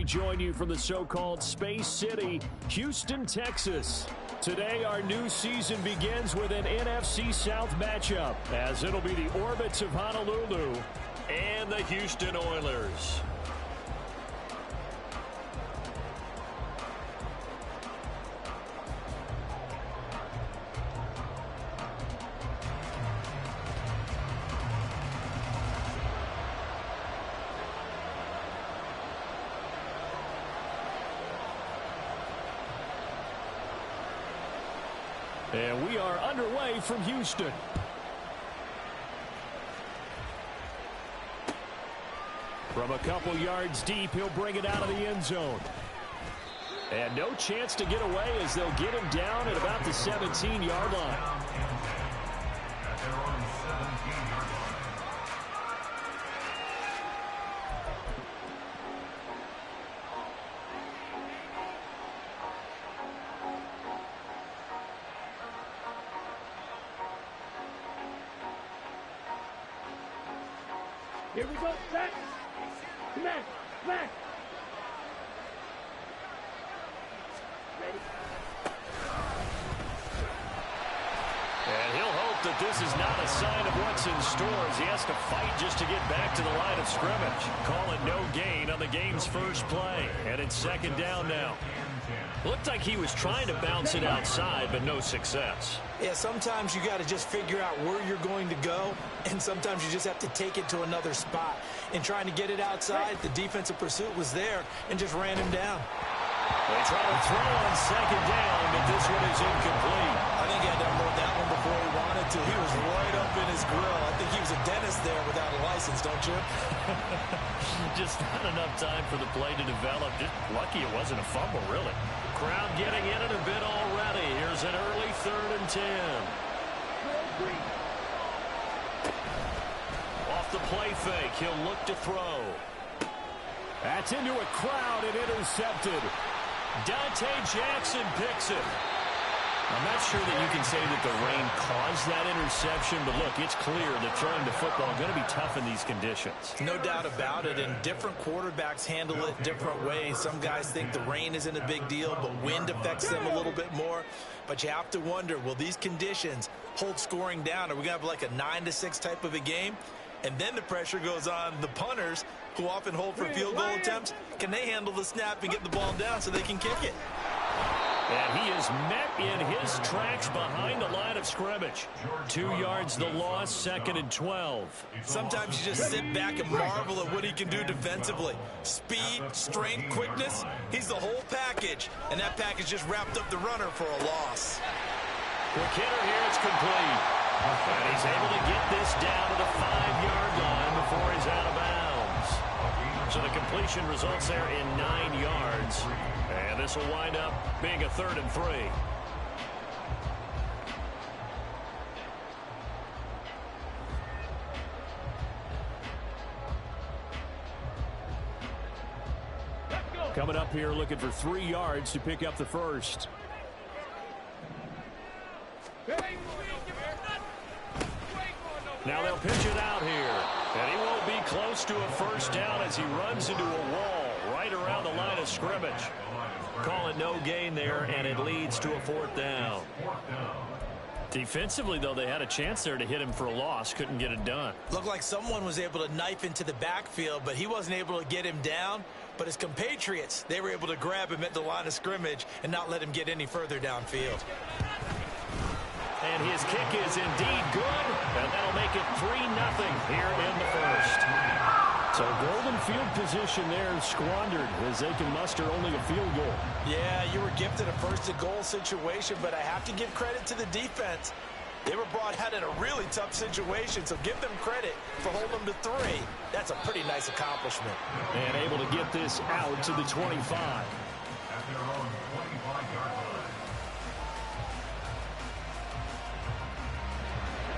we join you from the so-called Space City, Houston, Texas. Today, our new season begins with an NFC South matchup, as it'll be the Orbits of Honolulu and the Houston Oilers. And we are underway from Houston. From a couple yards deep, he'll bring it out of the end zone. And no chance to get away as they'll get him down at about the 17-yard line. Here we go, set. Smack, smack. Ready. And he'll hope that this is not a sign of what's in store as he has to fight just to get back to the line of scrimmage. Call it no gain on the game's first play. And it's second down now. Looked like he was trying to bounce it outside, but no success. Yeah, sometimes you got to just figure out where you're going to go, and sometimes you just have to take it to another spot. In trying to get it outside, the defensive pursuit was there and just ran him down. They try to throw on second down, but this one is incomplete. I think he had to unload that one before he wanted to. He was right up in his grill. I think he was a dentist there without a license, don't you? Just not enough time for the play to develop. Just lucky it wasn't a fumble, really. Crowd getting in it a bit already. Here's an early 3rd and 10. Off the play fake, he'll look to throw. That's into a crowd and intercepted. Dante Jackson picks it. I'm not sure that you can say that the rain caused that interception, but look, it's clear that throwing the football is going to be tough in these conditions. No doubt about it, and different quarterbacks handle it different ways. Some guys think the rain isn't a big deal, but wind affects them a little bit more. But you have to wonder, will these conditions hold scoring down? Are we going to have like a 9-6 type of a game? And then the pressure goes on the punters, who often hold for field goal attempts. Can they handle the snap and get the ball down so they can kick it? And he is met in his tracks behind the line of scrimmage. 2 yards the loss, 2nd and 12. Sometimes you just sit back and marvel at what he can do defensively. Speed, strength, quickness, he's the whole package. And that package just wrapped up the runner for a loss. Quick hitter here, it's complete. And he's able to get this down to the 5-yard line before he's out of bounds. So the completion results there in 9 yards. And this will wind up being a 3rd and 3. Coming up here looking for 3 yards to pick up the first. Now they'll pitch it out here. And he won't be close to a first down as he runs into a wall right around the line of scrimmage. Call it no gain there, and it leads to a 4th down. Defensively, though, they had a chance there to hit him for a loss. Couldn't get it done. Looked like someone was able to knife into the backfield, but he wasn't able to get him down. But his compatriots, they were able to grab him at the line of scrimmage and not let him get any further downfield. And his kick is indeed good, and that'll make it 3-0 here in the first. So golden field position there squandered as they can muster only a field goal. Yeah, you were gifted a first-and-goal situation, but I have to give credit to the defense. They were brought out in a really tough situation, so give them credit for holding them to 3. That's a pretty nice accomplishment. And able to get this out to the 25.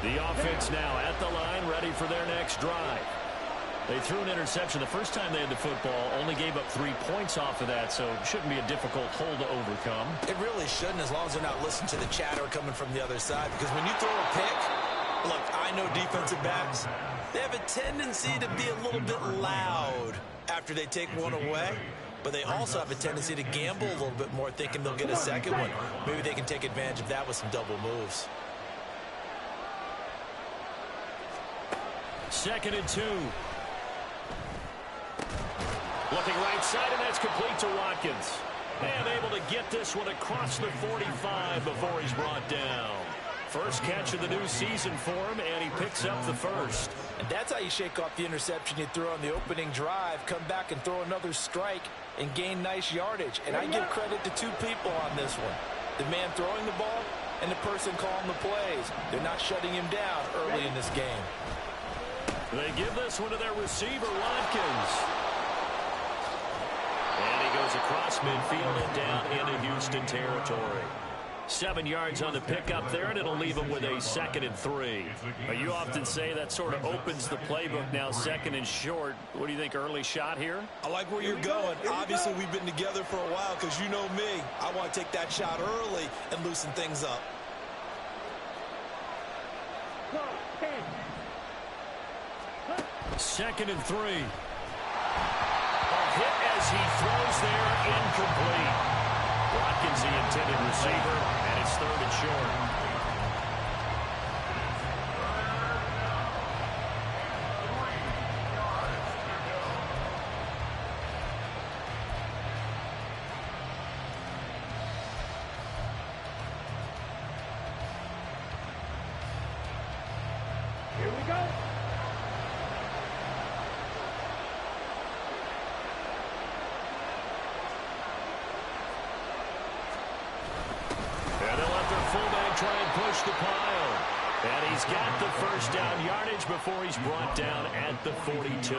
The offense now at the line, ready for their next drive. They threw an interception the first time they had the football, only gave up 3 points off of that, so it shouldn't be a difficult hole to overcome. It really shouldn't, as long as they're not listening to the chatter coming from the other side, because when you throw a pick, look, I know defensive backs, they have a tendency to be a little bit loud after they take one away. but they also have a tendency to gamble a little bit more, thinking they'll get a second one. Maybe they can take advantage of that with some double moves. 2nd and 2. Looking right side, and that's complete to Watkins. And able to get this one across the 45 before he's brought down. First catch of the new season for him, and he picks up the first. And that's how you shake off the interception you throw on the opening drive, come back and throw another strike and gain nice yardage. And I give credit to two people on this one. The man throwing the ball and the person calling the plays. They're not shutting him down early in this game. They give this one to their receiver, Watkins. And he goes across midfield and down into Houston territory. 7 yards on the pickup there, and it'll leave him with a 2nd and 3. You often say that sort of opens the playbook now, 2nd and short. What do you think, early shot here? I like where you're going. Obviously, we've been together for a while because you know me. I want to take that shot early and loosen things up. 2nd and 3. A hit as he throws there, incomplete. Watkins, the intended receiver, and it's 3rd and short. Here we go. Try and push the pile. And he's got the first down yardage before he's brought down at the 42.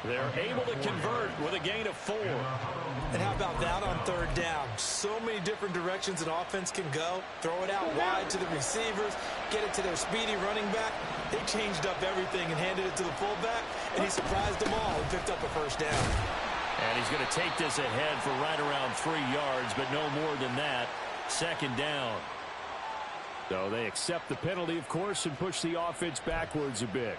They're able to convert with a gain of 4. And how about that on 3rd down? So many different directions an offense can go. Throw it out wide to the receivers, get it to their speedy running back. They changed up everything and handed it to the fullback, and he surprised them all and picked up a first down. And he's going to take this ahead for right around 3 yards, but no more than that. 2nd down. So they accept the penalty, of course, and push the offense backwards a bit.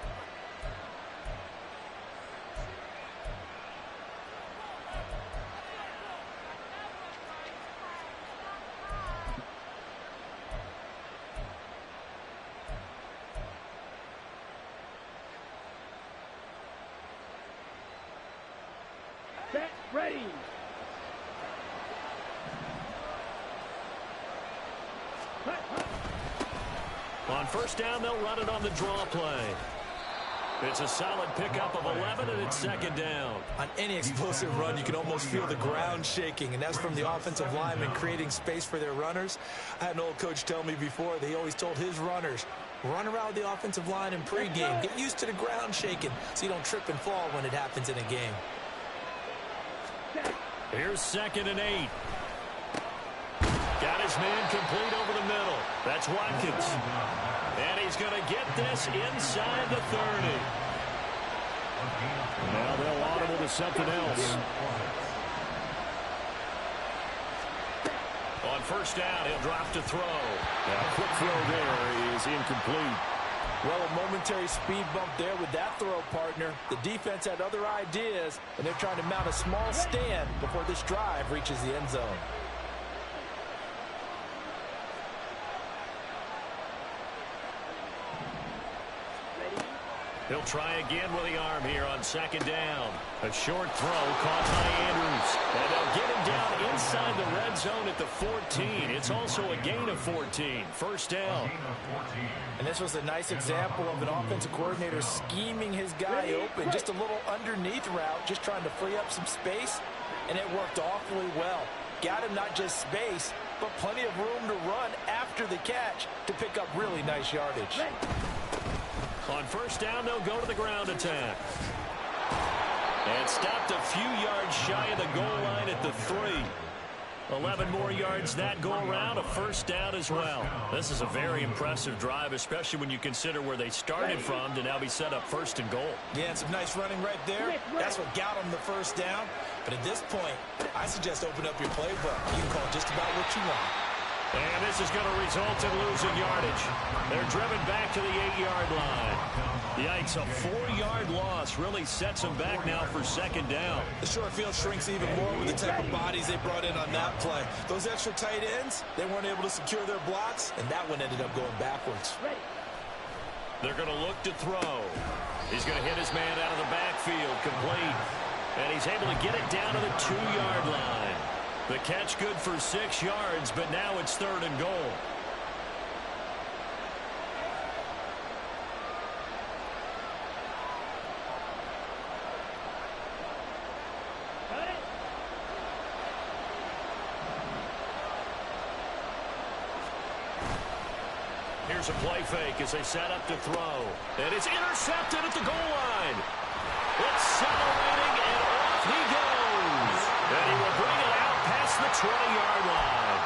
Set, ready. On 1st down, they'll run it on the draw play. It's a solid pickup of 11, and it's 2nd down. On any explosive run, you can almost feel the ground shaking, and that's from the offensive linemen creating space for their runners. I had an old coach tell me before, he always told his runners, run around the offensive line in pregame. Get used to the ground shaking so you don't trip and fall when it happens in a game. Here's 2nd and 8. Got his man complete over the middle. That's Watkins. And he's going to get this inside the 30. Now they'll audible to something else. On 1st down, he'll drop to throw. A quick throw there is incomplete. Well, a momentary speed bump there with that throw, partner. The defense had other ideas, and they're trying to mount a small stand before this drive reaches the end zone. He'll try again with the arm here on 2nd down. A short throw caught by Andrews. And they'll get him down inside the red zone at the 14. It's also a gain of 14. 1st down. And this was a nice example of an offensive coordinator scheming his guy open. Just a little underneath route, just trying to free up some space. And it worked awfully well. Got him not just space, but plenty of room to run after the catch to pick up really nice yardage. On 1st down, they'll go to the ground attack. And stopped a few yards shy of the goal line at the 3. 11 more yards that go around, a 1st down as well. This is a very impressive drive, especially when you consider where they started from to now be set up 1st and goal. Yeah, and some nice running right there. That's what got them the 1st down. But at this point, I suggest open up your playbook. You can call just about what you want. And this is going to result in losing yardage. They're driven back to the 8-yard line. Yikes, a 4-yard loss really sets them back now for second down. The short field shrinks even more with the type of bodies they brought in on that play. Those extra tight ends, they weren't able to secure their blocks, and that one ended up going backwards. They're going to look to throw. He's going to hit his man out of the backfield, complete. And he's able to get it down to the 2-yard line. The catch good for 6 yards, but now it's 3rd and goal. Here's a play fake as they set up to throw. And it's intercepted at the goal line. Accelerating, and off he goes. And he will bring it out past the 20-yard line.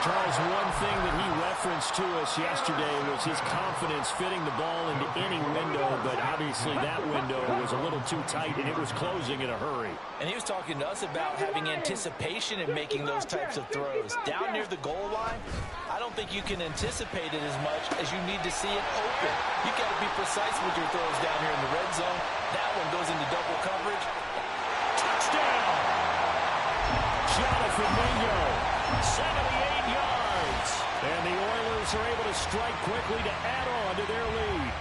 Charles, one thing that he referenced to us yesterday was his confidence fitting the ball into any window, but obviously that window was a little too tight, and it was closing in a hurry. And he was talking to us about having anticipation in making those types of throws. Down near the goal line, I don't think you can anticipate it as much as you need to see it open. You've got to be precise with your throws down here in the red zone. That one goes into double coverage. Touchdown! Jonathan Mingo, 78 yards. And the Oilers are able to strike quickly to add on to their lead.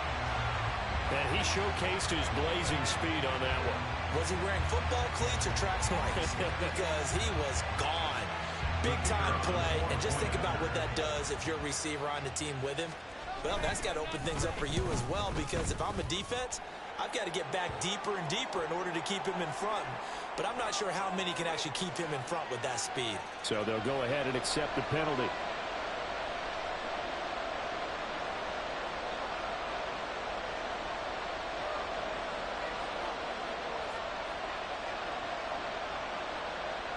And he showcased his blazing speed on that one. Was he wearing football cleats or track spikes? Because he was gone. Big-time play, and just think about what that does if you're a receiver on the team with him. Well, that's got to open things up for you as well, because if I'm a defense, I've got to get back deeper and deeper in order to keep him in front. But I'm not sure how many can actually keep him in front with that speed. So they'll go ahead and accept the penalty.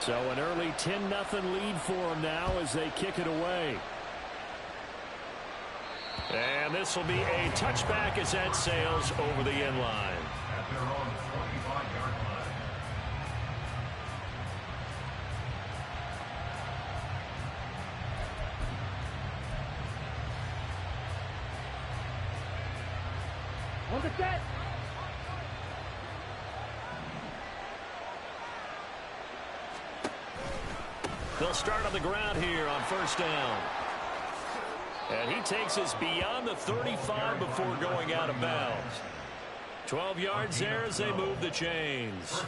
So an early 10-0 lead for them now as they kick it away. And this will be a touchback as that sails over the end line. On the set. They'll start on the ground here on first down. And he takes us beyond the 35 before going out of bounds. 12 yards there as they move the chains.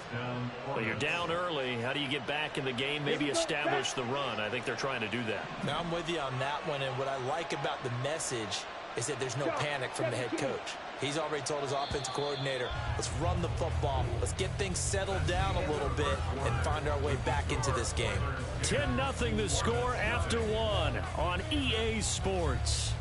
Well, you're down early. How do you get back in the game? Maybe establish the run. I think they're trying to do that. Now, I'm with you on that one, and what I like about the message is that there's no panic from the head coach. He's already told his offensive coordinator, let's run the football. Let's get things settled down a little bit and find our way back into this game. 10-0 the score after one on EA Sports.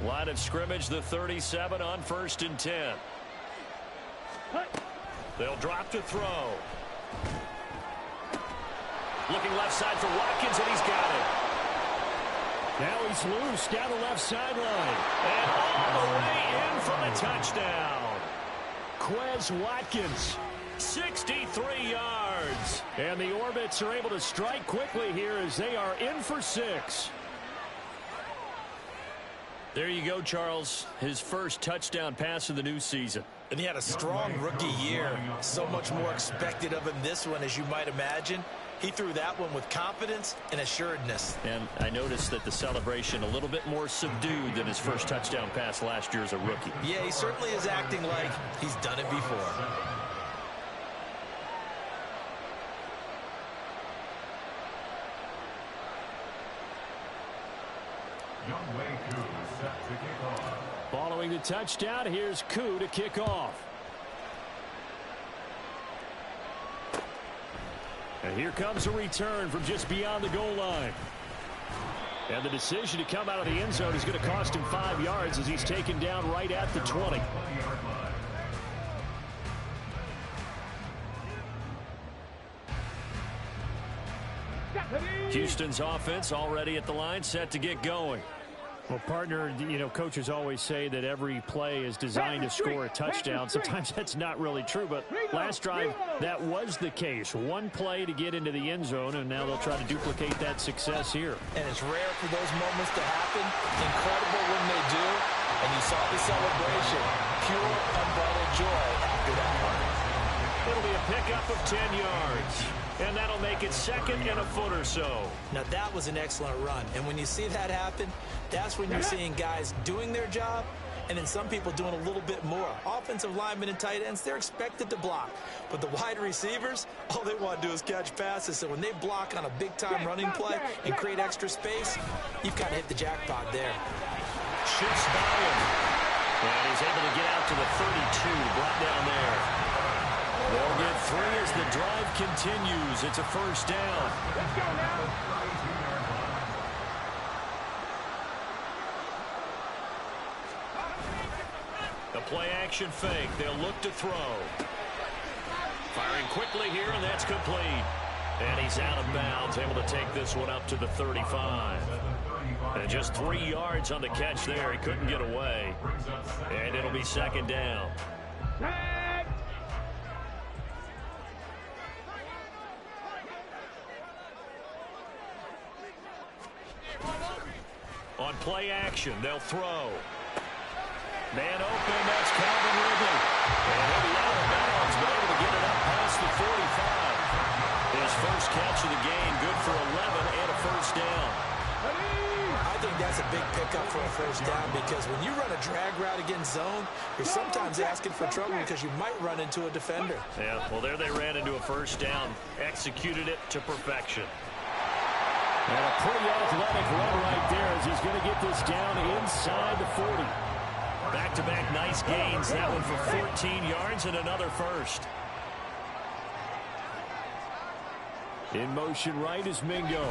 Line of scrimmage, the 37 on 1st and 10. They'll drop to throw. Looking left side for Watkins, and he's got it. Now he's loose down the left sideline. And all the way in for the touchdown. Quez Watkins, 63 yards. And the Orbits are able to strike quickly here as they are in for 6. There you go, Charles. His first touchdown pass of the new season. And he had a strong rookie year. So much more expected of him this one, as you might imagine. He threw that one with confidence and assuredness. And I noticed that the celebration a little bit more subdued than his first touchdown pass last year as a rookie. Yeah, he certainly is acting like he's done it before. Following the touchdown, here's Koo to kick off. And here comes a return from just beyond the goal line. And the decision to come out of the end zone is going to cost him 5 yards as he's taken down right at the 20. Houston's offense already at the line, set to get going. Well, partner, you know, coaches always say that every play is designed to score a touchdown. Sometimes that's not really true, but last drive, that was the case. One play to get into the end zone, and now they'll try to duplicate that success here. And it's rare for those moments to happen. Incredible when they do. And you saw the celebration. Pure, unbridled joy after that one. It'll be a pickup of 10 yards. And that'll make it second and a foot or so. Now, that was an excellent run. And when you see that happen, that's when you're seeing guys doing their job and then some people doing a little bit more. Offensive linemen and tight ends, they're expected to block. But the wide receivers, all they want to do is catch passes. So when they block on a big-time running play and create extra space, you've kind of hit the jackpot there. Shoots by him. And he's able to get out to the 32, brought down there. They'll get 3 as the drive continues. It's a first down. Let's go now. The play action fake. They'll look to throw. Firing quickly here, and that's complete. And he's out of bounds, able to take this one up to the 35. And just 3 yards on the catch there. He couldn't get away. And it'll be second down. On play action, they'll throw. Man open, that's Calvin Ridley. And he'll be out of bounds, but able to get it up past the 45. His first catch of the game, good for 11 and a first down. I think that's a big pickup for a first down because when you run a drag route against zone, you're sometimes asking for trouble because you might run into a defender. Yeah, well, there they ran into a first down, executed it to perfection. And a pretty athletic run right there as he's going to get this down inside the 40. Back-to-back nice gains. That one for 14 yards and another first. In motion right is Mingo.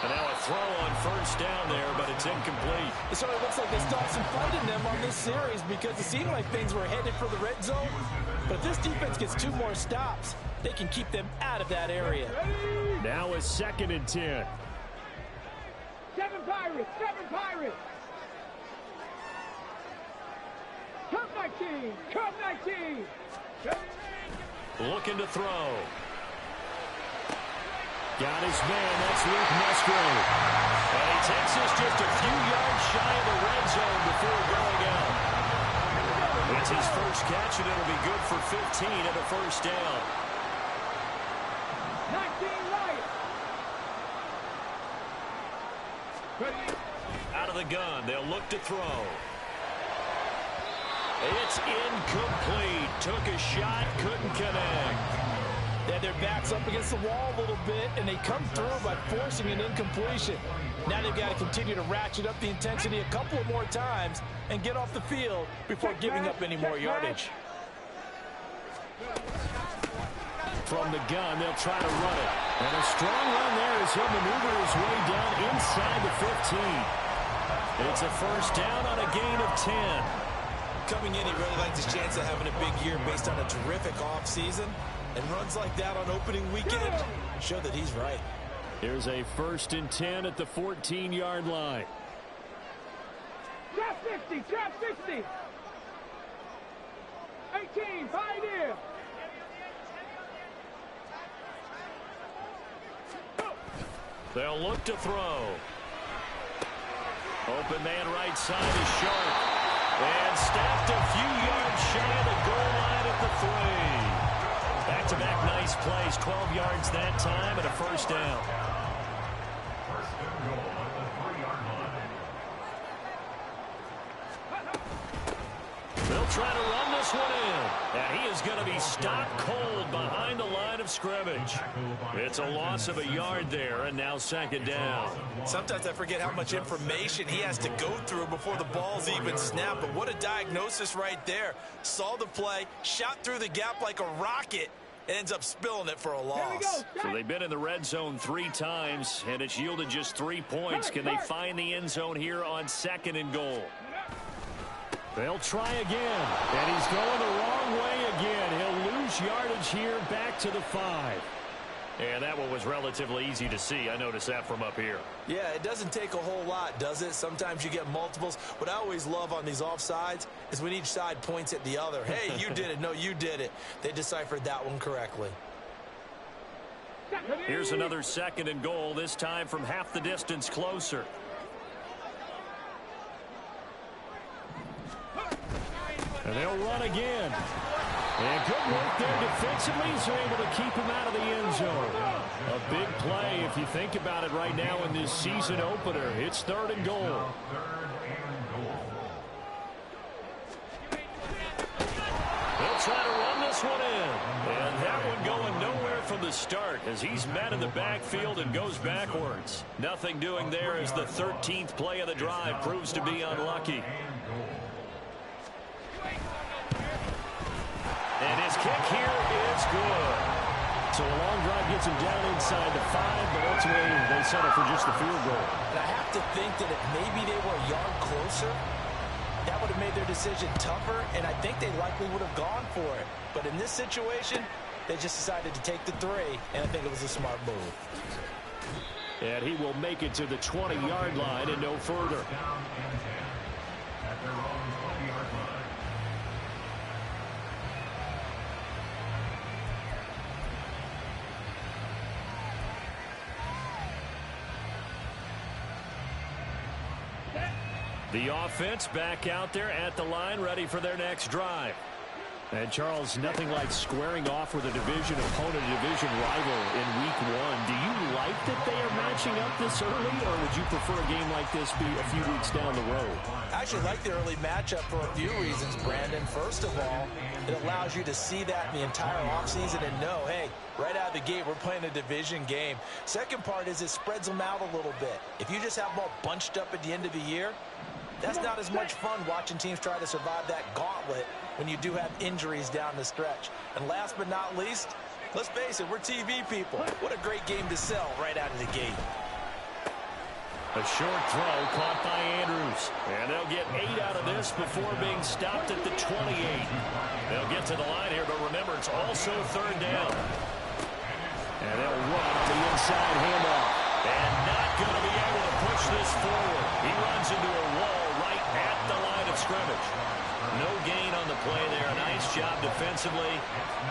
And now a throw on first down there, but it's incomplete. It sort of looks like they stopped some fight in them on this series because it seemed like things were headed for the red zone. But if this defense gets 2 more stops, they can keep them out of that area. Now a 2nd and 10. 7 Pirates, 7 Pirates. Come 19, come 19. Looking to throw. Got his man, that's Luke Musgrave. And he takes us just a few yards shy of the red zone before going out. It's his first catch, and it'll be good for 15 and a first down. 19 right. Out of the gun, they'll look to throw. It's incomplete. Took a shot, couldn't connect. They had their backs up against the wall a little bit, and they come through by forcing an incompletion. Now they've got to continue to ratchet up the intensity a couple of more times and get off the field before giving up any more yardage. From the gun, they'll try to run it. And a strong run there as he'll maneuver his way down inside the 15. It's a first down on a gain of 10. Coming in, he really likes his chance of having a big year based on a terrific offseason. And runs like that on opening weekend show that he's right. Here's a 1st and 10 at the 14-yard line. Trap 60, trap 60. 18, Pioneer. They'll look to throw. Open man right side is Sharp. And stacked a few yards shy of the goal line at the 3. Back-to-back nice plays, 12 yards that time and a first down. They'll try to run this one in. And he is going to be stopped cold behind the line of scrimmage. It's a loss of a yard there, and now 2nd down. Sometimes I forget how much information he has to go through before the ball's even snapped. But what a diagnosis right there. Saw the play, shot through the gap like a rocket, and ends up spilling it for a loss. So they've been in the red zone 3 times, and it's yielded just 3 points. Can they find the end zone here on 2nd and goal? They'll try again, and he's going the wrong way again. He'll lose yardage here back to the 5. And that one was relatively easy to see. I noticed that from up here. Yeah, it doesn't take a whole lot, does it? Sometimes you get multiples. What I always love on these offsides is when each side points at the other. Hey, you did it. No, you did it. They deciphered that one correctly. Here's another 2nd and goal, this time from half the distance closer. And they'll run again. And good work there defensively, so able to keep him out of the end zone. A big play if you think about it right now in this season opener. It's 3rd and goal. They'll try to run this one in. And that one going nowhere from the start as he's met in the backfield and goes backwards. Nothing doing there as the 13th play of the drive proves to be unlucky. And his kick here is good. So a long drive gets him down inside the 5, but ultimately they settle for just the field goal. And I have to think that if maybe they were a yard closer, that would have made their decision tougher, and I think they likely would have gone for it. But in this situation, they just decided to take the 3, and I think it was a smart move. And he will make it to the 20-yard line and no further. The offense back out there at the line, ready for their next drive. And, Charles, nothing like squaring off with a division opponent, a division rival in Week 1. Do you like that they are matching up this early, or would you prefer a game like this be a few weeks down the road? I actually like the early matchup for a few reasons, Brandon. First of all, it allows you to see that in the entire offseason and know, hey, right out of the gate, we're playing a division game. Second part is it spreads them out a little bit. If you just have them all bunched up at the end of the year, that's not as much fun watching teams try to survive that gauntlet when you do have injuries down the stretch. And last but not least, let's face it, we're TV people. What a great game to sell right out of the gate. A short throw caught by Andrews. And they'll get 8 out of this before being stopped at the 28. They'll get to the line here, but remember, it's also 3rd down. And they'll run the inside handoff. And not going to be able to push this forward. He runs into a wall right at the line of scrimmage. No gain on the play there. A nice job defensively.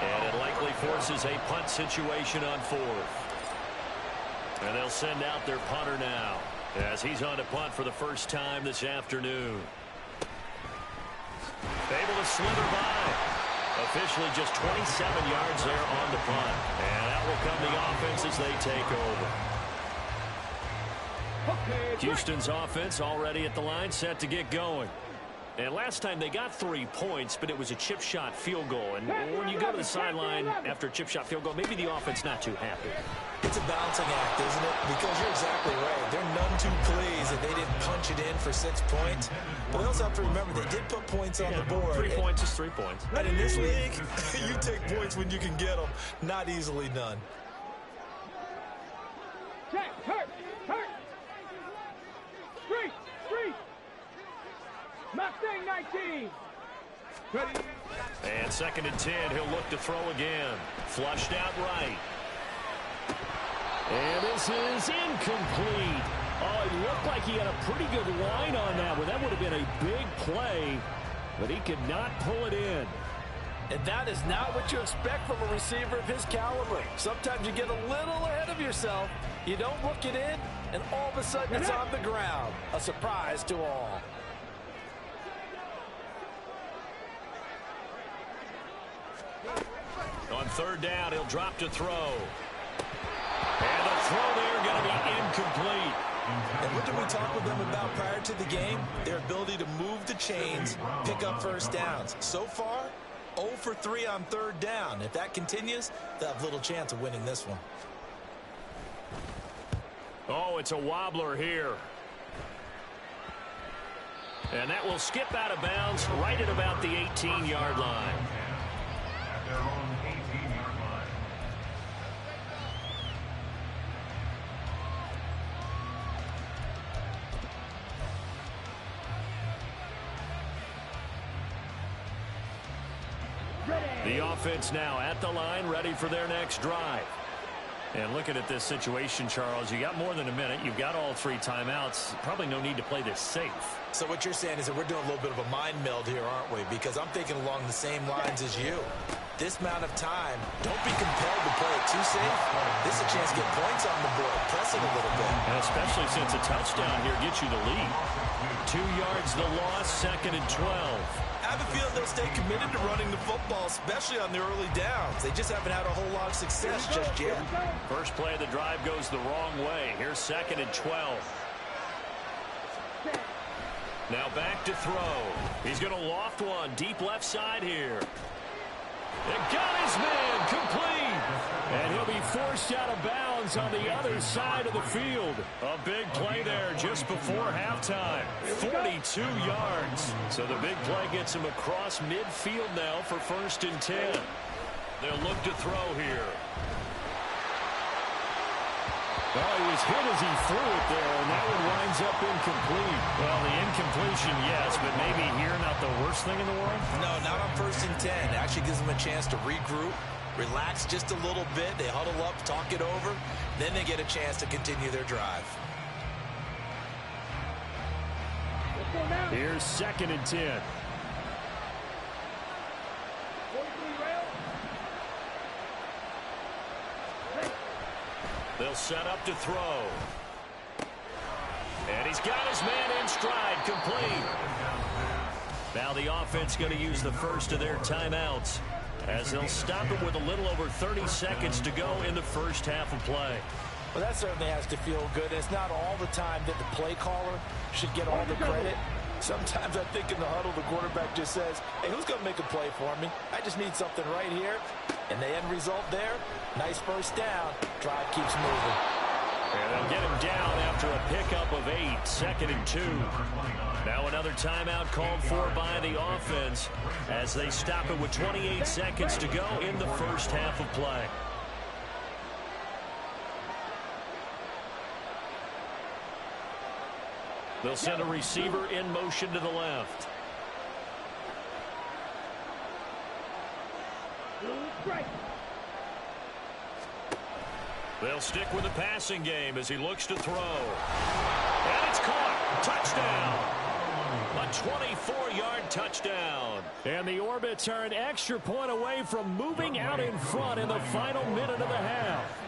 And it likely forces a punt situation on 4th. And they'll send out their punter now as he's on to punt for the first time this afternoon. Able to slither by. Officially just 27 yards there on the punt. And out will come the offense as they take over. Houston's offense already at the line, set to get going. And last time they got 3 points, but it was a chip shot field goal. And when you go to the sideline after a chip shot field goal, maybe the offense not too happy. It's a balancing act, isn't it? Because you're exactly right. They're none too pleased that they didn't punch it in for 6 points. But they also have to remember they did put points on the board. 3 points is 3 points. And in this league, you take points when you can get them. Not easily done. Check, hurt. Street. Mustang 19. Ready. And 2nd and 10, he'll look to throw again. Flushed out right. And this is incomplete. Oh, it looked like he had a pretty good line on that one. That would have been a big play, but he could not pull it in. And that is not what you expect from a receiver of his caliber. Sometimes you get a little ahead of yourself. You don't look it in, and all of a sudden it's on the ground. A surprise to all. On 3rd down, he'll drop to throw. And the throw there going to be incomplete. And what did we talk with them about prior to the game? Their ability to move the chains, pick up first downs. So far, 0 for 3 on 3rd down. If that continues, they'll have little chance of winning this one. Oh, it's a wobbler here. And that will skip out of bounds right at about the 18-yard line. The offense now at the line, ready for their next drive. And looking at this situation, Charles, you got more than a minute. You've got all 3 timeouts. Probably no need to play this safe. So what you're saying is that we're doing a little bit of a mind meld here, aren't we? Because I'm thinking along the same lines as you. This amount of time, don't be compelled to play it too safe. This is a chance to get points on the board. Press it a little bit. And especially since a touchdown here gets you the lead. 2 yards the loss, 2nd and 12. I have a feeling they'll stay committed to running the football, especially on the early downs. They just haven't had a whole lot of success just yet. First play of the drive goes the wrong way. Here's 2nd and 12. Now back to throw. He's going to loft one deep left side here. It got his man complete. And he'll be forced out of bounds on the other side of the field. A big play there just before halftime. 42 yards. So the big play gets him across midfield now for 1st and 10. They'll look to throw here. Well, he was hit as he threw it there, and that one winds up incomplete. Well, the incompletion, yes, but maybe here not the worst thing in the world? No, not on 1st and 10. It actually gives them a chance to regroup, relax just a little bit. They huddle up, talk it over. Then they get a chance to continue their drive. Here's 2nd and 10. They'll set up to throw. And he's got his man in stride, complete. Now the offense going to use the first of their timeouts as they'll stop it with a little over 30 seconds to go in the first half of play. Well, that certainly has to feel good. It's not all the time that the play caller should get all the credit. Sometimes I think in the huddle, the quarterback just says, hey, who's going to make a play for me? I just need something right here. And the end result there, nice first down. Drive keeps moving. And they'll get him down after a pickup of 8, 2nd and 2. Now another timeout called for by the offense as they stop it with 28 seconds to go in the first half of play. They'll send a receiver in motion to the left. They'll stick with the passing game as he looks to throw. And it's caught. Touchdown. A 24-yard touchdown. And the Orbits are an extra point away from moving out in front in the final minute of the half.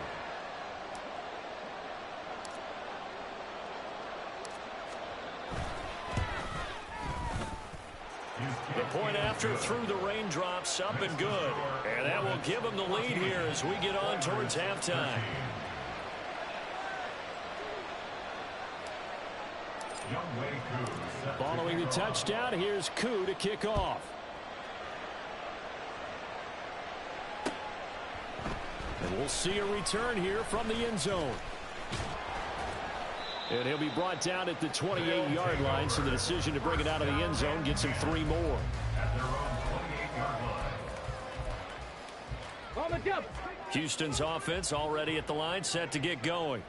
The point after through the raindrops, up and good. And that will give them the lead here as we get on towards halftime. Following the touchdown, here's Koo to kick off. And we'll see a return here from the end zone. And he'll be brought down at the 28-yard line, so the decision to bring it out of the end zone gets him 3 more. Houston's offense already at the line, set to get going.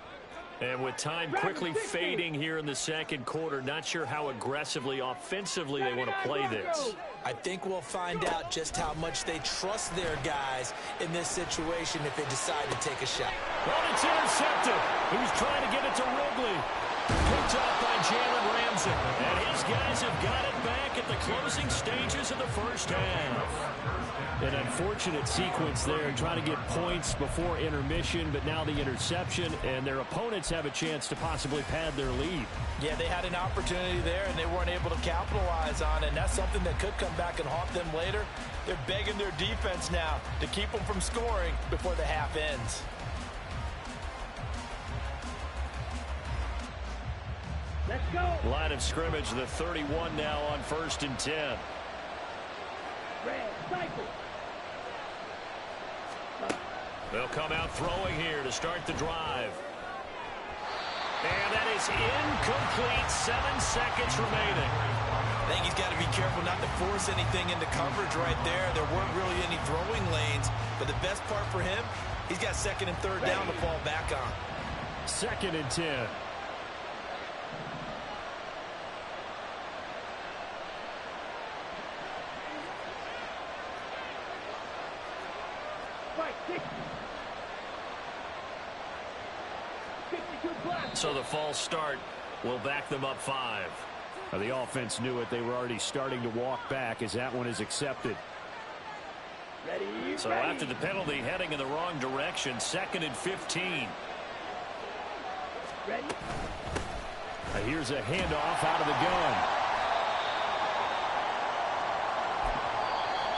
And with time quickly fading here in the second quarter, not sure how aggressively, offensively they want to play this. I think we'll find out just how much they trust their guys in this situation if they decide to take a shot. Well, it's intercepted. He's trying to get it to Wrigley. Picked up by Jalen Ramsey. And his guys have got it back at the closing stages of the first half. An unfortunate sequence there, trying to get points before intermission, but now the interception, and their opponents have a chance to possibly pad their lead. Yeah, they had an opportunity there, and they weren't able to capitalize on it, and that's something that could come back and haunt them later. They're begging their defense now to keep them from scoring before the half ends. Let's go. Line of scrimmage, the 31 now on 1st and 10. Red cycle. They'll come out throwing here to start the drive. And that is incomplete. 7 seconds remaining. I think he's got to be careful not to force anything into coverage right there. There weren't really any throwing lanes, but the best part for him, he's got 2nd and 3rd down to fall back on. 2nd and 10. Right, 52 blocks. So the false start will back them up 5. The offense knew it. They were already starting to walk back as that one is accepted. Ready, So ready. after the penalty, heading in the wrong direction, 2nd and 15. Ready. Here's a handoff out of the gun.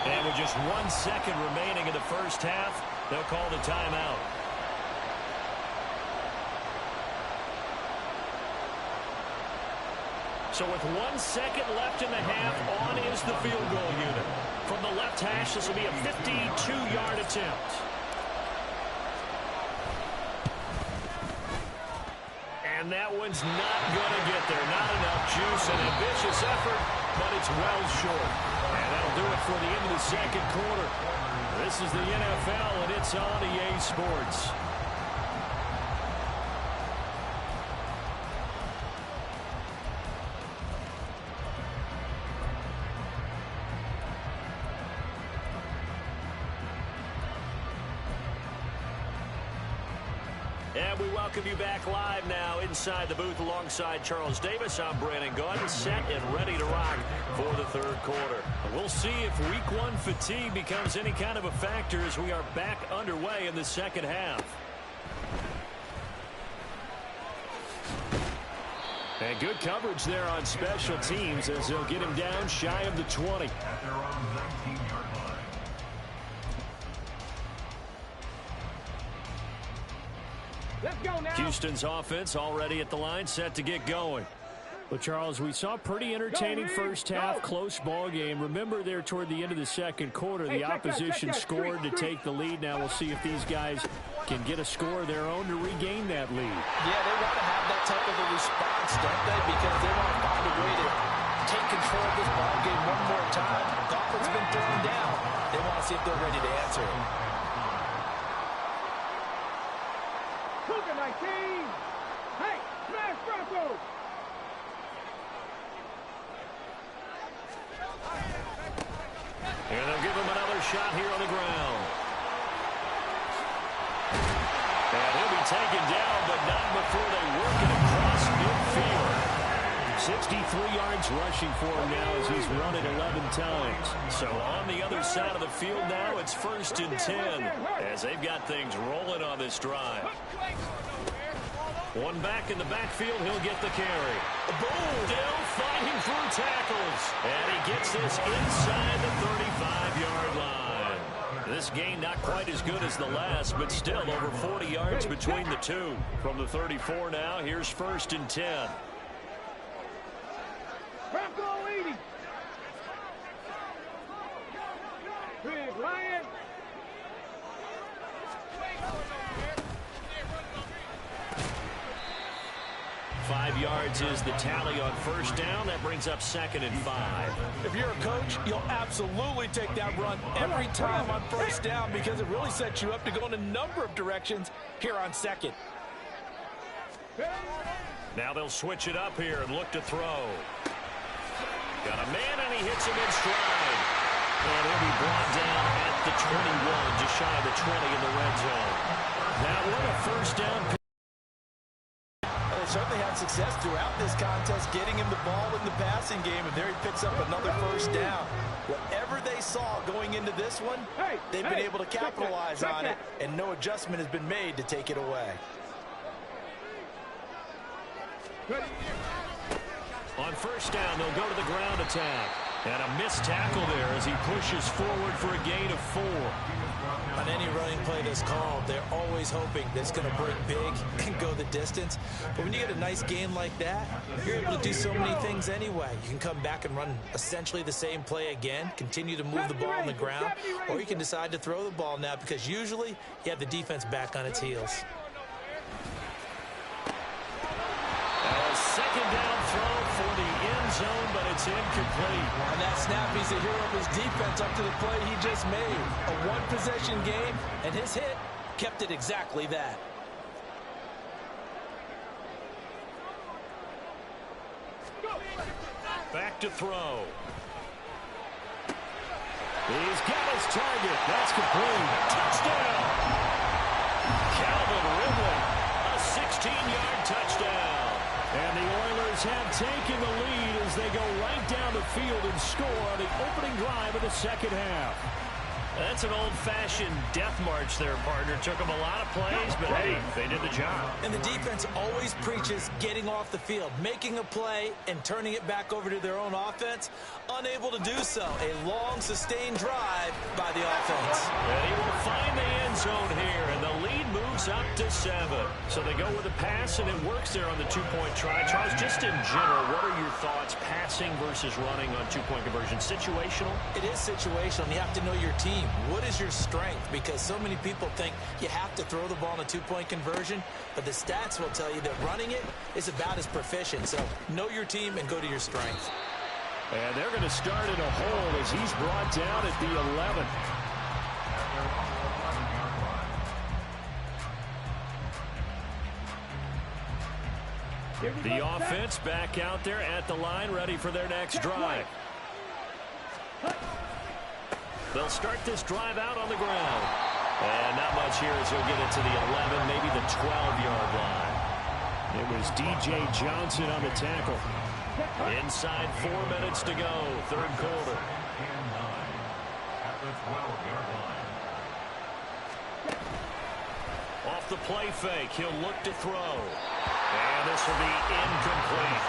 And with just 1 second remaining in the first half, they'll call the timeout. So with 1 second left in the half, on is the field goal unit. From the left hash, this will be a 52-yard attempt. And that one's not going to get there. Not enough juice. An ambitious effort, but it's well short. And that'll do it for the end of the second quarter. This is the NFL, and it's on EA Sports. And we welcome you back live now inside the booth alongside Charles Davis. I'm Brandon Gaudin, set and ready to rock for the third quarter. We'll see if week 1 fatigue becomes any kind of a factor as we are back underway in the second half. And good coverage there on special teams as they'll get him down shy of the 20. At their own 19-yard line. Let's go now. Houston's offense already at the line, set to get going. Well, Charles, we saw a pretty entertaining first half, close ball game. Remember there toward the end of the second quarter, the opposition scored to take the lead. Now we'll see if these guys can get a score of their own to regain that lead. Yeah, they want to have that type of a response, don't they? Because they want to find a way to take control of this ball game one more time. Gauntlet's been thrown down. They want to see if they're ready to answer it. Cougar 19. Hey, smash Broncos. And they'll give him another shot here on the ground. And he'll be taken down, but not before they work it across midfield. 63 yards rushing for him now as he's run it 11 times. So on the other side of the field now, it's 1st and 10 as they've got things rolling on this drive. One back in the backfield, he'll get the carry. Boom! Still fighting through tackles. And he gets this inside the 35-yard line. This game not quite as good as the last, but still over 40 yards between the two. From the 34 now, here's 1st and 10. Bronco 80. Big Lion. 5 yards is the tally on 1st down. That brings up 2nd and 5. If you're a coach, you'll absolutely take that run every time on 1st down because it really sets you up to go in a number of directions here on 2nd. Now they'll switch it up here and look to throw. Got a man, and he hits him in stride. And he'll be brought down at the 21, just shy of the 20 in the red zone. Now what a 1st down. They certainly had success throughout this contest getting him the ball in the passing game, and there he picks up another 1st down. Whatever they saw going into this one, they've been able to capitalize on it, and no adjustment has been made to take it away. On 1st down, they'll go to the ground attack. And a missed tackle there as he pushes forward for a gain of 4. On any running play that's called, they're always hoping that it's going to break big and go the distance. But when you get a nice gain like that, you're able to do so many things anyway. You can come back and run essentially the same play again, continue to move the ball on the ground, or you can decide to throw the ball now because usually you have the defense back on its heels. A 2nd down throw for the end zone, but it's incomplete. And that snap, he's a hero of his defense up to the play he just made. A one-possession game, and his hit kept it exactly that. Back to throw. He's got his target. That's complete. Touchdown. Calvin Ridley, a 16-yard touchdown. And the Oilers have taken the lead as they go right down the field and score on the opening drive of the second half. That's an old-fashioned death march there, partner. Took them a lot of plays, but hey, they did the job. And the defense always preaches getting off the field, making a play, and turning it back over to their own offense. Unable to do so. A long, sustained drive by the offense. And he will find the end zone here, and the lead moves up to 7. So they go with a pass, and it works there on the two-point try. Charles, just in general, what are your thoughts passing versus running on two-point conversion? Situational? It is situational. You have to know your team. What is your strength? Because so many people think you have to throw the ball in a two-point conversion, but the stats will tell you that running it is about as proficient. So know your team and go to your strength. And they're going to start in a hole as he's brought down at the 11. The offense back out there at the line, ready for their next drive. They'll start this drive out on the ground. And not much here as he'll get it to the 11, maybe the 12-yard line. It was D.J. Johnson on the tackle. Inside 4 minutes to go, third quarter. At the 12-yard line. Off the play fake, he'll look to throw. And this will be incomplete.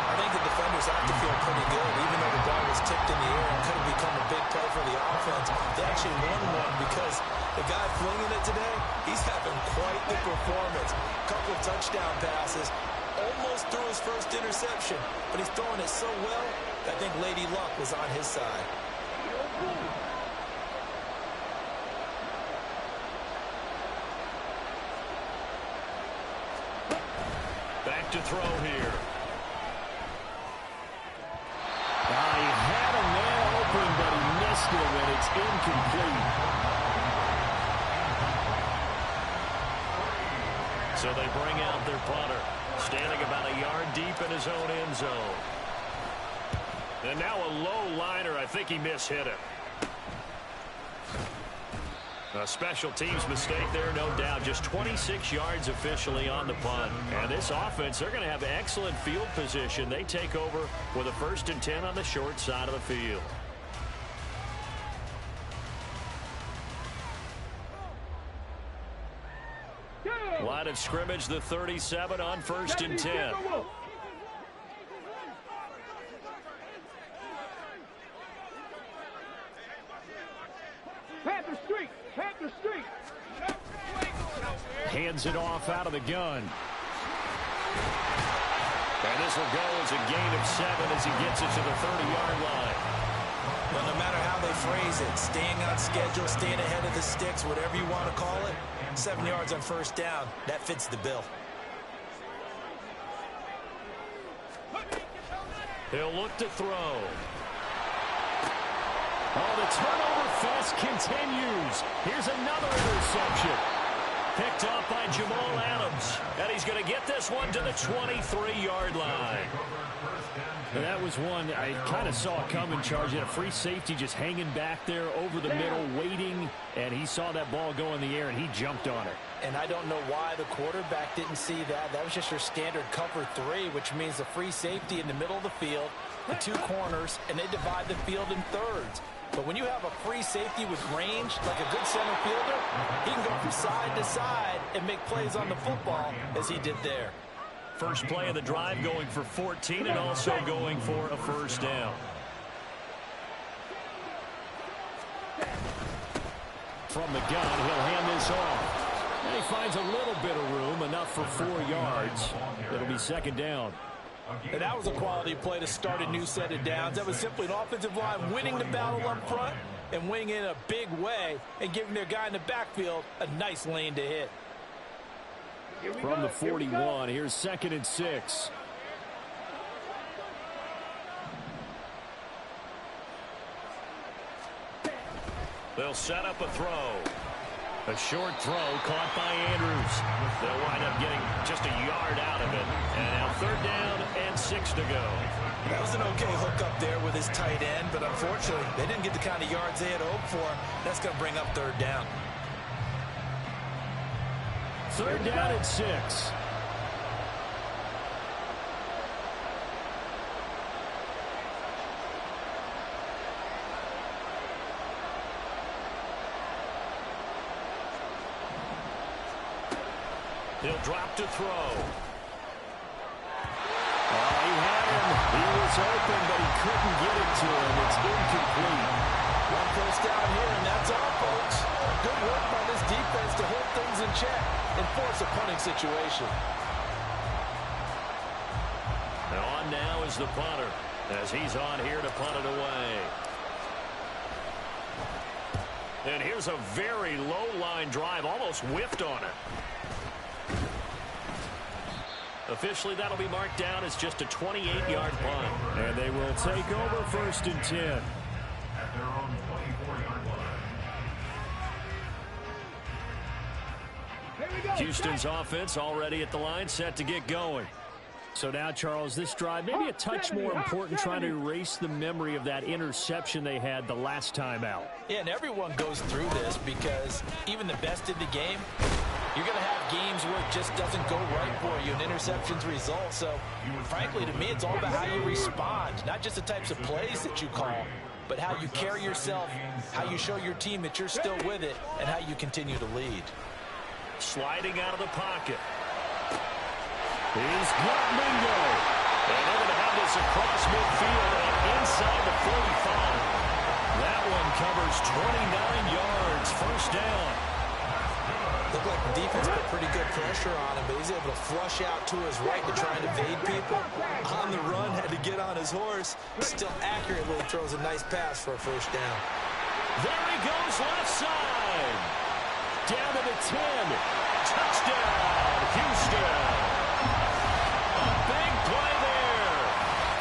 I think the defenders have to feel pretty good, even though the ball was tipped in the air and could have become a big play for the offense. They actually won one because the guy flinging it today, he's having quite the performance. A couple of touchdown passes, almost threw his first interception, but he's throwing it so well, I think Lady Luck was on his side. Back to throw here. He had a man open, but he missed him, and it's incomplete. So they bring out their punter, standing about a yard deep in his own end zone. And now a low liner. I think he mishit it. A special teams mistake there, no doubt. Just 26 yards officially on the punt. And this offense, they're going to have excellent field position. They take over with a 1st and 10 on the short side of the field. Line of scrimmage, the 37 on 1st and 10. Panther Street. Hands it off out of the gun. And this will go as a gain of 7 as he gets it to the 30-yard line. Well, no matter how they phrase it, staying on schedule, staying ahead of the sticks, whatever you want to call it, 7 yards on 1st down, that fits the bill. He'll look to throw. Oh, the turnover fest continues. Here's another interception. Picked off by Jamal Adams. And he's going to get this one to the 23-yard line. And that was one I kind of saw coming, Charge. He had a free safety just hanging back there over the middle, waiting, and he saw that ball go in the air, and he jumped on it. And I don't know why the quarterback didn't see that. That was just your standard cover 3, which means the free safety in the middle of the field, the 2 corners, and they divide the field in thirds. But when you have a free safety with range, like a good center fielder, he can go from side to side and make plays on the football as he did there. First play of the drive going for 14 and also going for a 1st down. From the gun, he'll hand this off. And he finds a little bit of room, enough for 4 yards. It'll be 2nd down. And that was a quality play to start a new set of downs. That was simply an offensive line winning the battle up front and winning in a big way and giving their guy in the backfield a nice lane to hit. From the 41, here's 2nd and 6. They'll set up a throw. A short throw caught by Andrews. They'll wind up getting just a yard out of it. And now 3rd down and 6 to go. That was an okay hook up there with his tight end, but unfortunately, they didn't get the kind of yards they had hoped for. That's going to bring up third down. Third down and 6. He'll drop to throw. He had him. He was open, but he couldn't get it to him. It's incomplete. One first down here, and that's all, folks. Good work by this defense to hold things in check and force a punting situation. And on now is the punter, as he's on here to punt it away. And here's a very low-line drive, almost whiffed on it. Officially, that'll be marked down as just a 28-yard punt. And they will take over 1st and 10. At their own 24-yard line. Houston's offense already at the line, set to get going. So now, Charles, this drive maybe a touch more important, trying to erase the memory of that interception they had the last time out. Yeah, and everyone goes through this because even the best in the game, you're going to have games where it just doesn't go right for you, and interceptions result. So, frankly, to me, it's all about how you respond, not just the types of plays that you call, but how you carry yourself, how you show your team that you're still with it, and how you continue to lead. Sliding out of the pocket. He's got Mingo. And they're going to have this across midfield and inside the 45. That one covers 29 yards. First down. Looked like the defense put pretty good pressure on him, but he's able to flush out to his right to try and evade people. On the run, had to get on his horse. Still accurately throws a nice pass for a first down. There he goes, left side. Down to the 10. Touchdown, Houston. A big play there.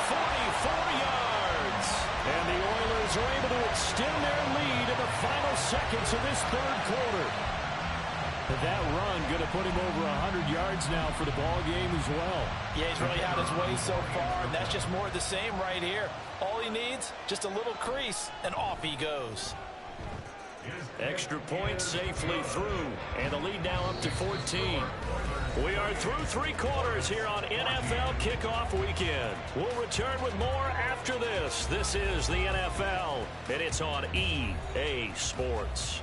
44 yards. And the Oilers are able to extend their lead in the final seconds of this third quarter. But that run going to put him over 100 yards now for the ball game as well. Yeah, he's really had his way so far, and that's just more of the same right here. All he needs, just a little crease, and off he goes. Extra point safely through, and the lead now up to 14. We are through 3 quarters here on NFL Kickoff Weekend. We'll return with more after this. This is the NFL, and it's on EA Sports.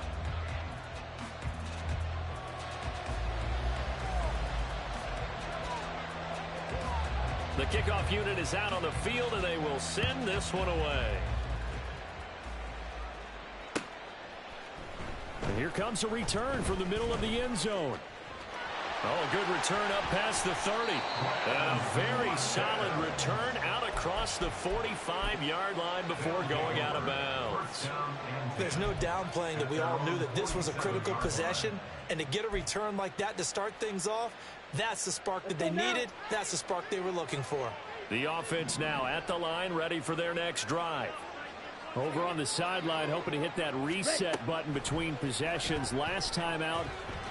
The kickoff unit is out on the field, and they will send this one away. And here comes a return from the middle of the end zone. Oh, a good return up past the 30. And a very solid return out across the 45-yard line before going out of bounds. There's no downplaying that we all knew that this was a critical possession, and to get a return like that to start things off, that's the spark that they needed. That's the spark they were looking for. The offense now at the line, ready for their next drive. Over on the sideline, hoping to hit that reset button between possessions. Last time out,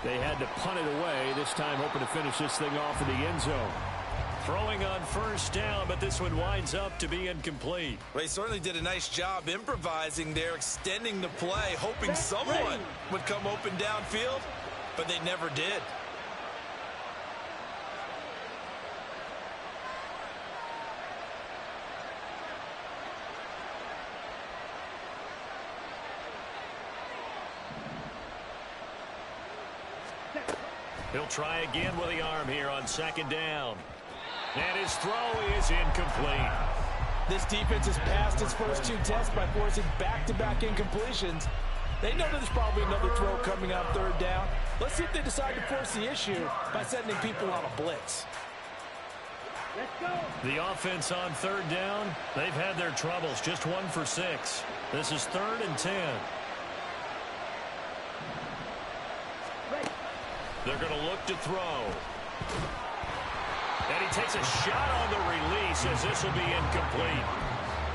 they had to punt it away. This time, hoping to finish this thing off in the end zone. Throwing on first down, but this one winds up to be incomplete. Well, he certainly did a nice job improvising there, extending the play, hoping someone would come open downfield, but they never did. He'll try again with the arm here on second down. And his throw is incomplete. This defense has passed its first 2 tests by forcing back-to-back incompletions. They know there's probably another throw coming on third down. Let's see if they decide to force the issue by sending people on a blitz. The offense on third down, they've had their troubles. Just 1 for 6. This is 3rd and 10. They're going to look to throw. And he takes a shot on the release as this will be incomplete.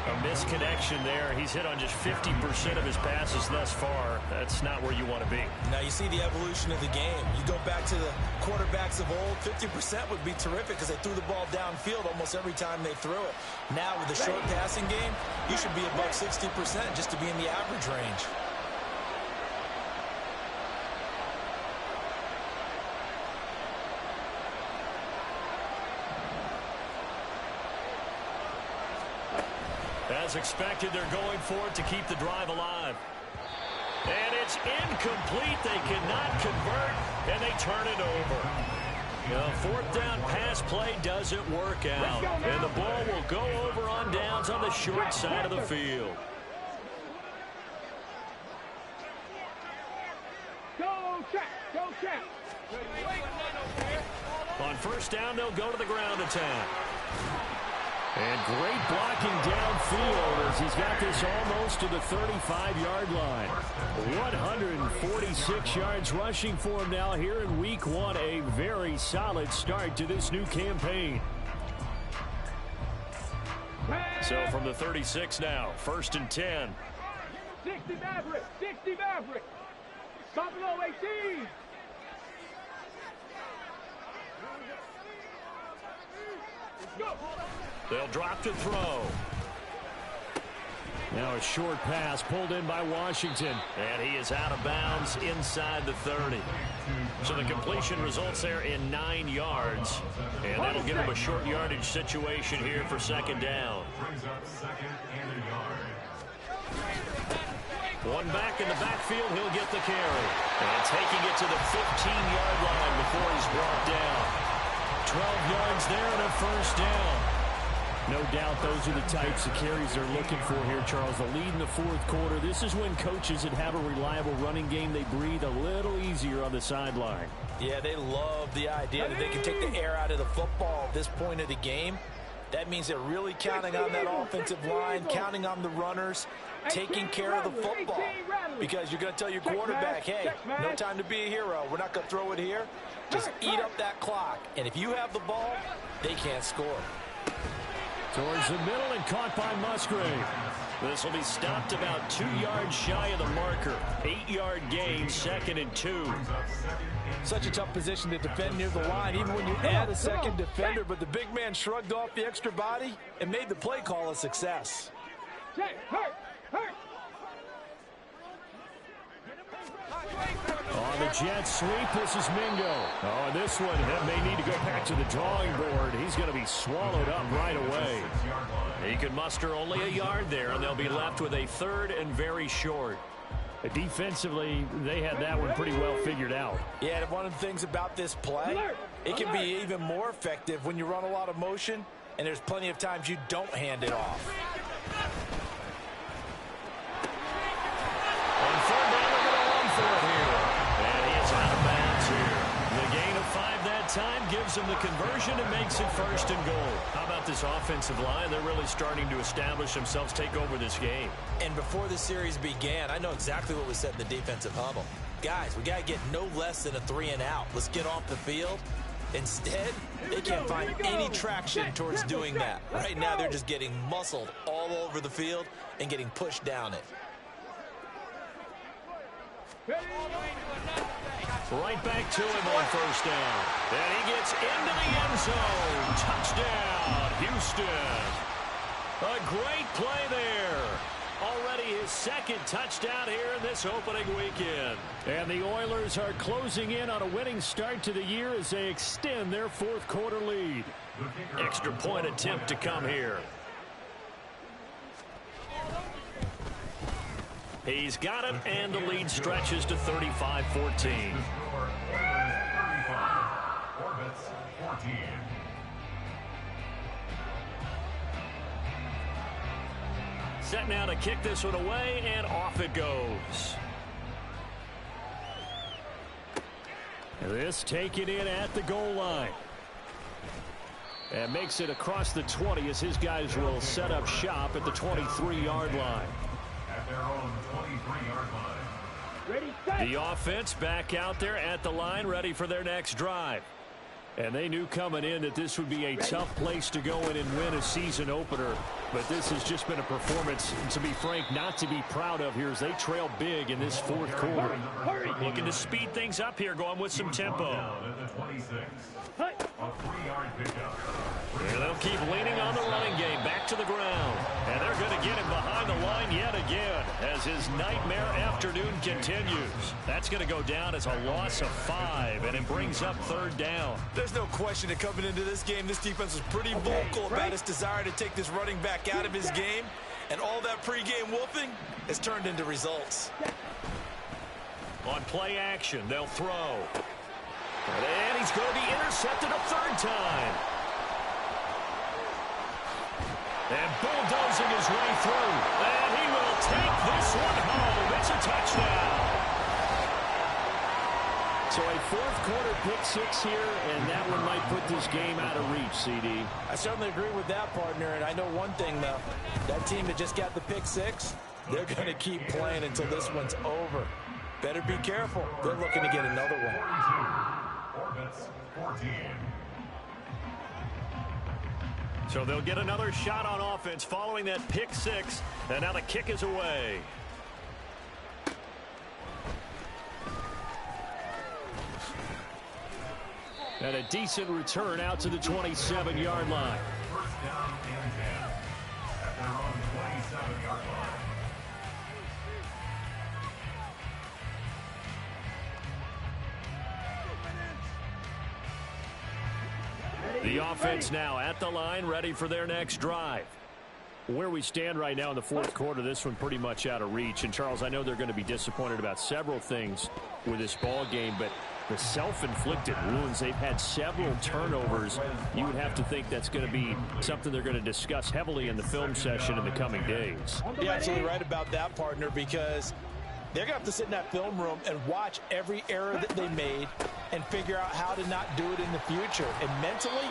A misconnection there. He's hit on just 50% of his passes thus far. That's not where you want to be. Now you see the evolution of the game. You go back to the quarterbacks of old, 50% would be terrific because they threw the ball downfield almost every time they threw it. Now with the short passing game, you should be above 60% just to be in the average range. As expected, they're going for it to keep the drive alive. And it's incomplete. They cannot convert, and they turn it over. The fourth down pass play doesn't work out. And the ball will go over on downs on the short side of the field. Go check, go check. On first down, they'll go to the ground attack. And great blocking downfield as he's got this almost to the 35-yard line. 146 yards rushing for him now here in week one. A very solid start to this new campaign. So from the 36 now, 1st and 10. 60 Maverick, 60 Maverick. Buffalo 18. Go. They'll drop to throw. Now a short pass pulled in by Washington. And he is out of bounds inside the 30. So the completion results there in 9 yards. And that'll give him a short yardage situation here for 2nd down. One back in the backfield, he'll get the carry. And taking it to the 15-yard line before he's brought down. 12 yards there and a 1st down. No doubt those are the types of carries they're looking for here, Charles. The lead in the 4th quarter. This is when coaches that have a reliable running game, they breathe a little easier on the sideline. Yeah, they love the idea that they can take the air out of the football at this point of the game. That means they're really counting on that offensive line, counting on the runners, taking care of the football. Because you're going to tell your quarterback, hey, no time to be a hero. We're not going to throw it here. Just eat up that clock. And if you have the ball, they can't score. Towards the middle and caught by Musgrave. This will be stopped about 2 yards shy of the marker. 8-yard gain, 2nd and 2. Such a tough position to defend near the line, even when you add a second defender. But the big man shrugged off the extra body and made the play call a success. On the jet sweep, this is Mingo. Oh, this one may need to go back to the drawing board. He's going to be swallowed up right away. He can muster only a yard there, and they'll be left with a 3rd and very short. Defensively, they had that one pretty well figured out. Yeah, and one of the things about this play, it can be even more effective when you run a lot of motion, and there's plenty of times you don't hand it off. On 3rd down, they're going to run for it here. And he is out of bounds here. The gain of 5 that time gives him the conversion and makes it 1st and goal. How about this offensive line? They're really starting to establish themselves, take over this game. And before the series began, I know exactly what we said in the defensive huddle. Guys, we got to get no less than a 3 and out. Let's get off the field. Instead, they can't find any traction towards doing that. Right now, they're just getting muscled all over the field and getting pushed down it. Right back to him on 1st down. And he gets into the end zone. Touchdown, Houston. A great play there. Already his 2nd touchdown here in this opening weekend. And the Oilers are closing in on a winning start to the year as they extend their 4th quarter lead. Extra point attempt to come here. He's got it, and the lead stretches to 35-14. Set now to kick this one away, and off it goes. This taken in at the goal line. And makes it across the 20 as his guys will set up shop at the 23-yard line. At their own 23-yard line. The offense back out there at the line, ready for their next drive. And they knew coming in that this would be a tough place to go in and win a season opener. But this has just been a performance, to be frank, not to be proud of here as they trail big in this fourth quarter. Looking to speed things up here, going with some tempo. And they'll keep leaning on the running game, back to the ground. And they're going to get him behind the line yet again as his nightmare afternoon continues. That's going to go down as a loss of 5, and it brings up third down. There's no question that coming into this game, this defense was pretty vocal about its desire to take this running back out of his game. And all that pregame wolfing has turned into results. On play action, they'll throw. And he's going to be intercepted a third time. And bulldozing his way through. And he will take this one home. It's a touchdown. So a fourth quarter pick-6 here, and that one might put this game out of reach, CD. I certainly agree with that, partner. And I know one thing, though. That team that just got the pick-6, they're going to keep playing until this one's over. Better be careful. They're looking to get another one. 14. So they'll get another shot on offense following that pick-6, and now the kick is away. And a decent return out to the 27-yard line. First down and 10 at their own 27-yard line. The offense now at the line, ready for their next drive. Where we stand right now in the fourth quarter, this one pretty much out of reach. And, Charles, I know they're going to be disappointed about several things with this ball game, but the self-inflicted wounds, they've had several turnovers. You would have to think that's going to be something they're going to discuss heavily in the film session in the coming days. You're absolutely right about that, partner, because they're going to have to sit in that film room and watch every error that they made and figure out how to not do it in the future. And mentally,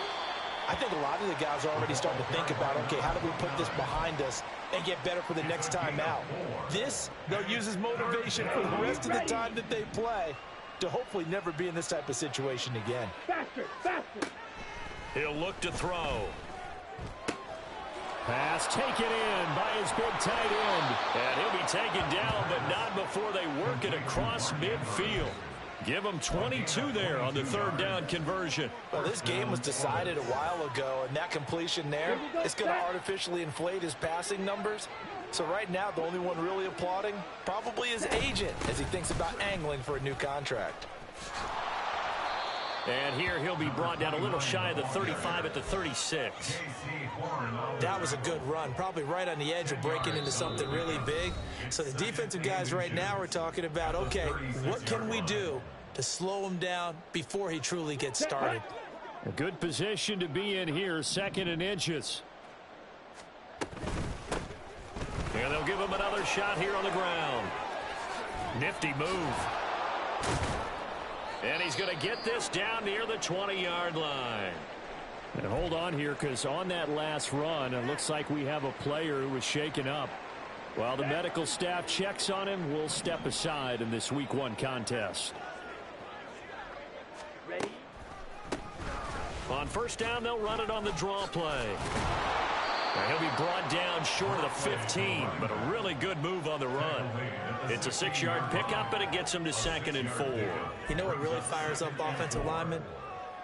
I think a lot of the guys are already starting to think about, okay, how do we put this behind us and get better for the next time out? This, they'll use as motivation for the rest of the time that they play to hopefully never be in this type of situation again. Faster, faster. He'll look to throw. Pass taken in by his big tight end. And he'll be taken down, but not before they work it across midfield. Give him 22 there on the third down conversion. Well, this game was decided a while ago, and that completion there is going to artificially inflate his passing numbers. So right now, the only one really applauding probably his agent as he thinks about angling for a new contract. And here he'll be brought down a little shy of the 35 at the 36. That was a good run, probably right on the edge of breaking into something really big. So the defensive guys right now are talking about, okay, what can we do to slow him down before he truly gets started? A good position to be in here, 2nd and inches. And they'll give him another shot here on the ground. Nifty move. And he's going to get this down near the 20-yard line. And hold on here, because on that last run, it looks like we have a player who was shaken up. While the medical staff checks on him, we'll step aside in this Week 1 contest. Ready? On first down, they'll run it on the draw play. And he'll be brought down short of the 15, but a really good move on the run. It's a 6-yard pickup, and it gets him to 2nd and 4. You know what really fires up offensive linemen?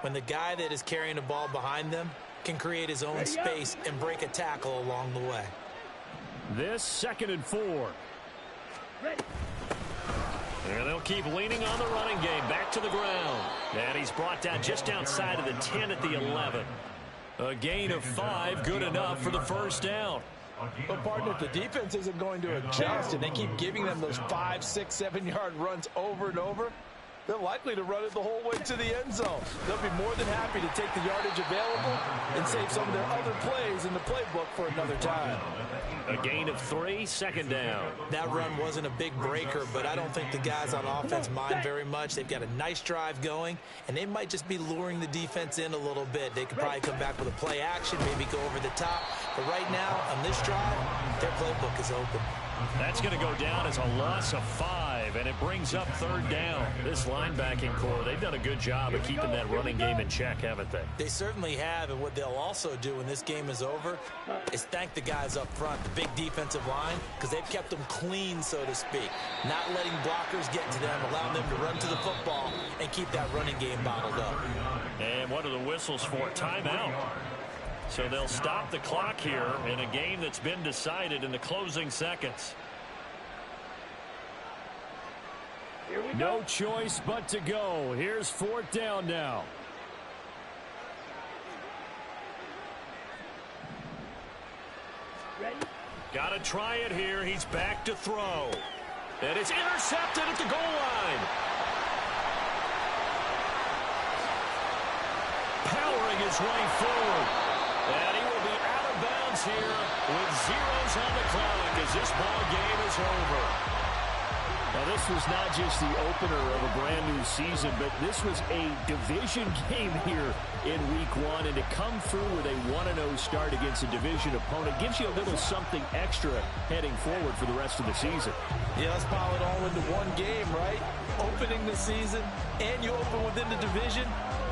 When the guy that is carrying the ball behind them can create his own space and break a tackle along the way. This 2nd and 4. Ready. And they'll keep leaning on the running game, back to the ground. And he's brought down just outside of the 10 at the 11. A gain of 5, good enough for the first down. But, partner, if the defense isn't going to adjust and they keep giving them those 5, 6, 7-yard runs over and over, they're likely to run it the whole way to the end zone. They'll be more than happy to take the yardage available and save some of their other plays in the playbook for another time. A gain of 3, 2nd down. That run wasn't a big breaker, but I don't think the guys on offense mind very much. They've got a nice drive going, and they might just be luring the defense in a little bit. They could probably come back with a play action, maybe go over the top. But right now, on this drive, their playbook is open. That's going to go down as a loss of 5, and it brings up 3rd down. This linebacking core, they've done a good job of keeping that running game in check, haven't they? They certainly have, and what they'll also do when this game is over is thank the guys up front, the big defensive line, because they've kept them clean, so to speak. Not letting blockers get to them, allowing them to run to the football and keep that running game bottled up. And what are the whistles for? Timeout. So they'll stop the clock here in a game that's been decided in the closing seconds. No choice but to go. Here's 4th down now. Ready? Got to try it here. He's back to throw. And it's intercepted at the goal line. Powering his way forward. And he will be out of bounds here with zeros on the clock as this ball game is over. Now, this was not just the opener of a brand-new season, but this was a division game here in Week 1. And to come through with a 1-0 start against a division opponent gives you a little something extra heading forward for the rest of the season. Yeah, let's pile it all into one game, right? Opening the season, and you open within the division.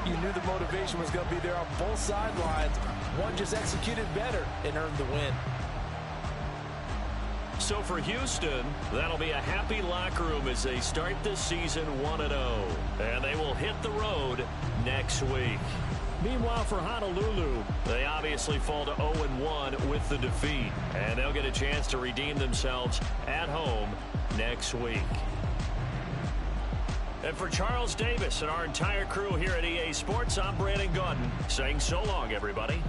You knew the motivation was going to be there on both sidelines. One just executed better and earned the win. So for Houston, that'll be a happy locker room as they start this season 1-0. And they will hit the road next week. Meanwhile, for Honolulu, they obviously fall to 0-1 with the defeat. And they'll get a chance to redeem themselves at home next week. And for Charles Davis and our entire crew here at EA Sports, I'm Brandon Gaudin saying so long, everybody.